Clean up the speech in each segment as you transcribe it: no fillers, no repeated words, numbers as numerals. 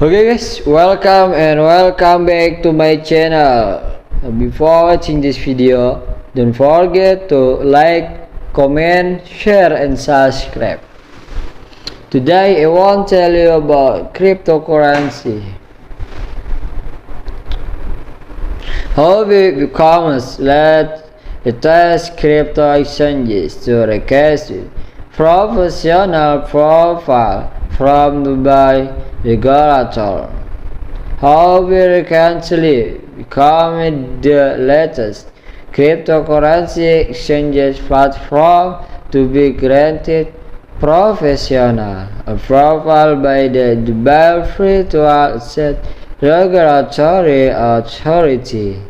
Okay guys, welcome back to my channel. Before watching this video, don't forget to like, comment, share and subscribe. Today I want to tell you about cryptocurrency. How it becomes latest crypto exchanges to request professional profile from Dubai regulator. How we recently become the latest cryptocurrency exchanges platform to be granted professional approval by the Dubai Virtual Asset Regulatory Authority.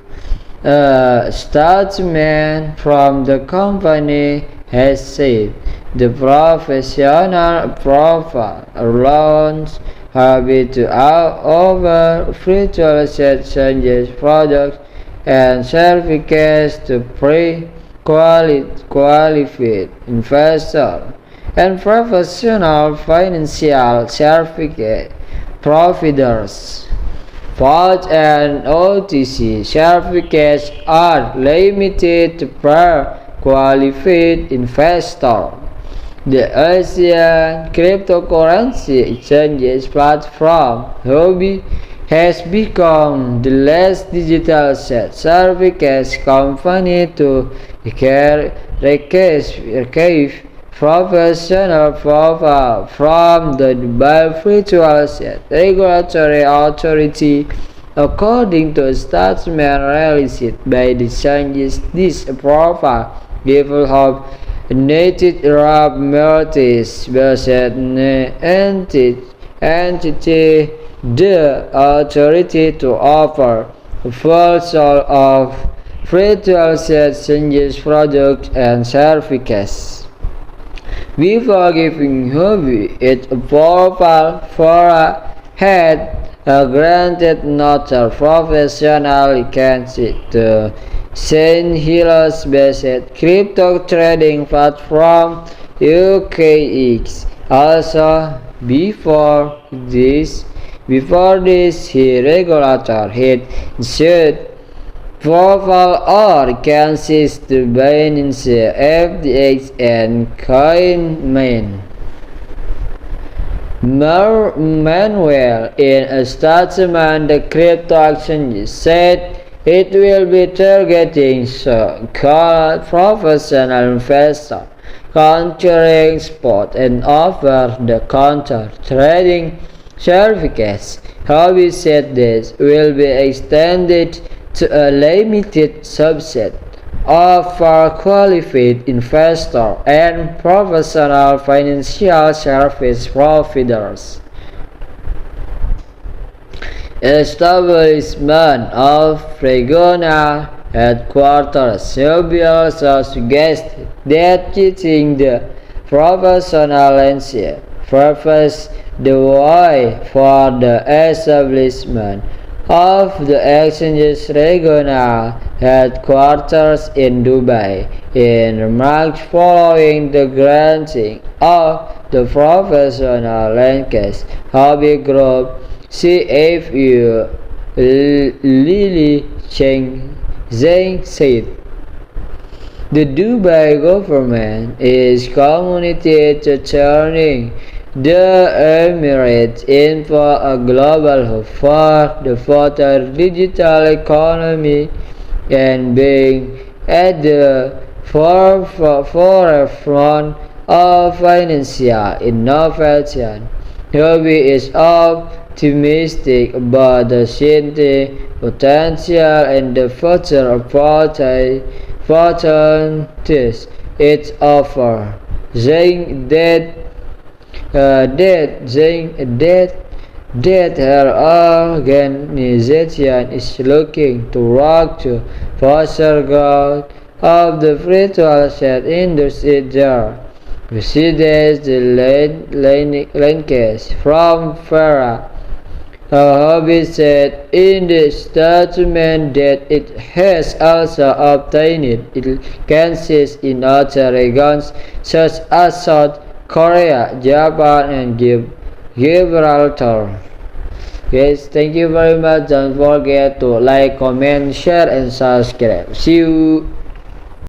A statement from the company has said the professional profile allows Harvey to offer virtual asset exchanges products and certificates to pre-qualified investors and professional financial certificate providers. Vault and OTC certificates are limited to qualified investors. The Asian cryptocurrency exchanges platform Huobi has become the last digital asset certificates company to receive professional profile from the Dubai Virtual Asset Regulatory Authority. According to a statement released by the exchanges, this profile gives hope United Arab Emirates based entity the authority to offer a full suite of virtual asset exchanges products and certificates. Before giving Huobi its profile for a head granted notary professional license to St. Helens-based crypto trading platform UKX. Also, before this, regulator had issued profile or licenses to Binance, FTX, and CoinMain. Meanwhile, in a statement, the crypto exchange said it will be targeting so-called professional investors conquering spot and over-the-counter trading certificates. Huobi said this will be extended to a limited subset of qualified investors and professional financial service providers. Establishment of regional headquarters. Huobi also suggested that using the professional landscape paves the way for the establishment of the exchange's regional headquarters in Dubai. In March, following the granting of the professional license, Huobi Group CFO Lily Cheng Zheng said, the Dubai government is committed to turning the Emirates into a global hub for the future digital economy and being at the forefront of financial innovation. Huobi is optimistic about the city's potential and the future opportunities it offers, saying that her organization is looking to work to foster growth of the virtual asset industry there. Precedes the linkage from Farah. Huobi said in the statement that it has also obtained licenses in other regions such as South Korea, Japan, and Gibraltar. Guys, thank you very much. Don't forget to like, comment, share, and subscribe. See you.